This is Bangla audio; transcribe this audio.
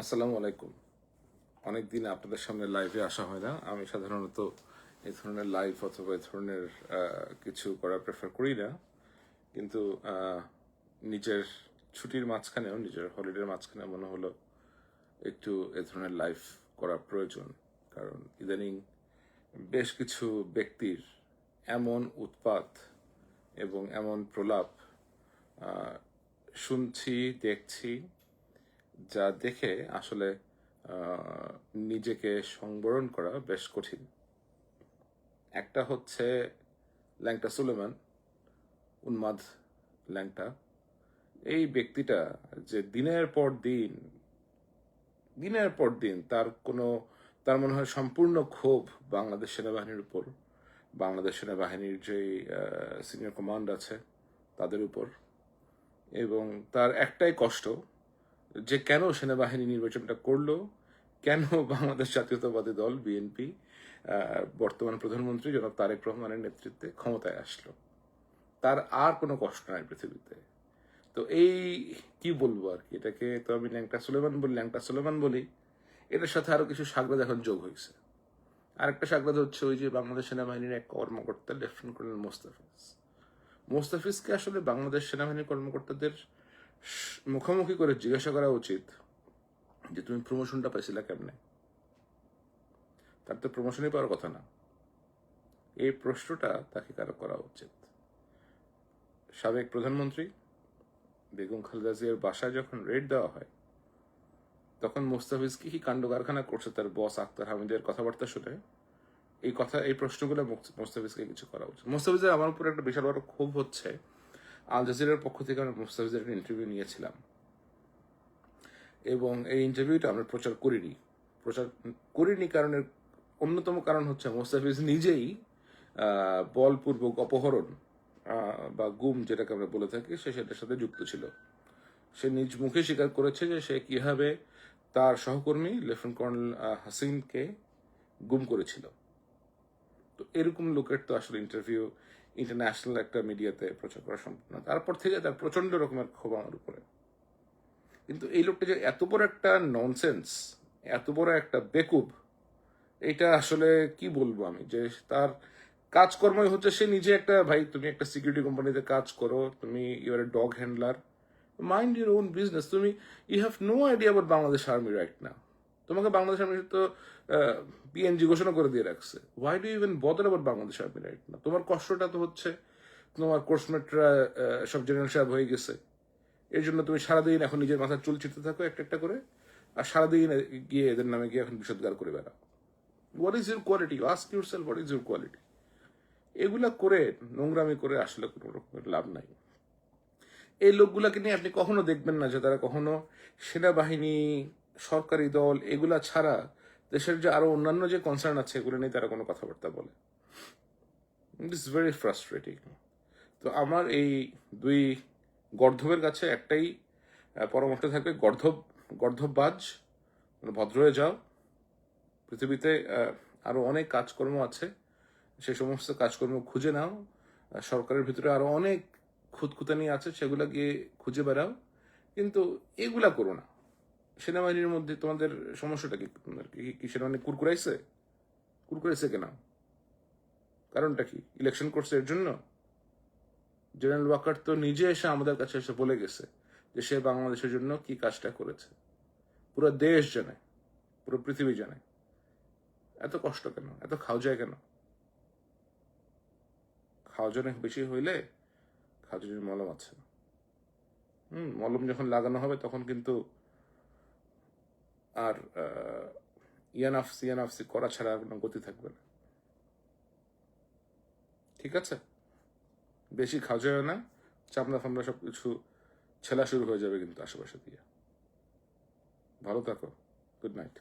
আসসালামু আলাইকুম। অনেক দিন আপনাদের সামনে লাইভে আসা হয় না। আমি সাধারণত এই ধরনের লাইভ অথবা এই ধরনের কিছু করা প্রেফার করি না, কিন্তু নিজের ছুটির মাঝখানেও, নিজের হলিডের মাঝখানে মনে হলো একটু এ ধরনের লাইভ করা প্রয়োজন। কারণ ইদানিং বেশ কিছু ব্যক্তির এমন উৎপাত এবং এমন প্রলাপ শুনছি, দেখছি, যা দেখে আসলে নিজেকে সংবরণ করা বেশ কঠিন। একটা হচ্ছে ল্যাংটা সুলেমান, উন্মাদ ল্যাংটা। এই ব্যক্তিটা যে দিনের পর দিন তার মনে হয় সম্পূর্ণ ক্ষোভ বাংলাদেশ সেনাবাহিনীর উপর, বাংলাদেশ সেনাবাহিনীর যে সিনিয়র কমান্ড আছে তাদের উপর, এবং তার একটাই কষ্ট যে কেন সেনাবাহিনী নির্বাচনটা করলো, কেন বাংলাদেশ জাতীয়তাবাদী দল বিএনপি বর্তমান প্রধানমন্ত্রী জনাব তারেক রহমানের নেতৃত্বে ক্ষমতায় আসলো। তার আর কোনো কষ্ট নাই পৃথিবীতে। তো এই কি বলবো আর কি, এটাকে তো আমি ল্যাংটা সুলেমান বলি। এটার সাথে আরো কিছু সাগরাদ এখন যোগ হয়েছে। আরেকটা সাগরাদ হচ্ছে ওই যে বাংলাদেশ সেনাবাহিনীর এক কর্মকর্তা লেফটেন্যান্ট কর্নেল মোস্তাফিজকে আসলে বাংলাদেশ সেনাবাহিনীর কর্মকর্তাদের মুখোমুখি করে জিজ্ঞাসা করা উচিত যে তুমি প্রমোশনটা পাইছিলা কেমনে। তার তো প্রমোশনই পাওয়ার কথা না। এই প্রশ্নটা তাকে কারো করা উচিত। সাবেক প্রধানমন্ত্রী বেগম খালেদা জিয়ার বাসায় যখন রেড দেওয়া হয়, তখন মোস্তাফিজ কি কাণ্ড কারখানা করছে তার বস আক্তার হামিদের কথাবার্তা শুনে, এই প্রশ্নগুলো মোস্তাফিজকে কিছু করা উচিত। মোস্তাফিজের আমার উপর একটা বিশাল বড় ক্ষোভ হচ্ছে, আল জাজিরার পক্ষ থেকে আমরা মোস্তাফিজের একটা ইন্টারভিউ নিয়েছিলাম এবং এই ইন্টারভিউটা আমরা প্রচার করিনি কারণের অন্যতম কারণ হচ্ছে মোস্তাফিজ নিজেই বলপূর্বক অপহরণ বা গুম যেটাকে আমরা বলে থাকি সেটার সাথে যুক্ত ছিল। সে নিজ মুখে স্বীকার করেছে যে সে কিভাবে তার সহকর্মী লেফটেন্যান্ট কর্নেল হাসিনকে গুম করেছিল। তো এরকম লোকের তো আসলে ইন্টারভিউ ইন্টারন্যাশনাল একটা মিডিয়াতে প্রচার করা সম্ভব না। তারপর থেকে তার প্রচন্ড রকমের ক্ষোভ আমার উপরে। কিন্তু এই লোকটা যে এত বড় একটা ননসেন্স, এত বড় একটা বেকুব, এটা আসলে কি বলবো আমি, যে তার কাজকর্মই হচ্ছে সে নিজে একটা, ভাই তুমি একটা সিকিউরিটি কোম্পানিতে কাজ করো, তুমি your a dog handler, mind your own business. তুমি you have no idea about Bangladesh army right now. তোমাকে বাংলাদেশ আর্মি তো পিএনজি ঘোষণা করে দিয়ে রাখছে। Why do even bother about Bangladesh army right now? তোমার কষ্টটা তো হচ্ছে তোমার কোর্সমেটরা সব জেনারেল সাহেব হয়ে গেছে, এর জন্য তুমি সারাদিন এখন নিজের মাথার চুল ছিটতে থাকো একটা একটা করে, আর সারাদিন গিয়ে এদের নামে গিয়ে এখন বিষোদ্গার করে বেড়াও। What is your quality? Ask your self, what is your quality? এগুলা করে নোংরামি করে আসলে কোনো রকমের লাভ নাই। এই লোকগুলাকে নিয়ে আপনি কখনো দেখবেন না যে তারা কখনো সেনাবাহিনী, সরকারি দল এগুলা ছাড়া দেশের যে আরো অন্যান্য যে কনসার্ন আছে এগুলো নিয়ে তারা কোনো কথাবার্তা বলে। ইট ইস ভেরি ফ্রাস্ট্রেটিং। তো আমার এই দুই গর্ধবের কাছে একটাই পরামর্শ থাকবে, গর্ধববাজ, ভদ্র হয়ে যাও। পৃথিবীতে আরো অনেক কাজকর্ম আছে, সে সমস্ত কাজকর্ম খুঁজে নাও। সরকারের ভিতরে আরো অনেক খুঁতখুঁতানি আছে, সেগুলা গিয়ে খুঁজে বেড়াও, কিন্তু এগুলা করো না। সেনাবাহিনীর মধ্যে তোমাদের সমস্যাটা কি সেনাবাহিনী কুরকুরাইছে কেন? কারণটা কি? ইলেকশন করছে এর জন্য? জেনারেল ওয়াকার তো নিজে এসে আমাদের কাছে এসে বলে গেছে যে সে বাংলাদেশের জন্য কি কাজটা করেছে। পুরো দেশ জানে, পুরো পৃথিবী জানে। এত কষ্ট কেন? এত খাওয়া কেন? খাওয়াজনে বেশি হইলে খাওয়াজনের মলম আছে। মলম যখন লাগানো হবে তখন কিন্তু আর ইয়ানাফসি করা ছাড়া কোনো গতি থাকবে না। ঠিক আছে, বেশি খাওয়া যায় না, চামড়া ফামড়া সবকিছু ছেলা শুরু হয়ে যাবে কিন্তু আশেপাশে দিয়ে। ভালো থাকো, গুড নাইট।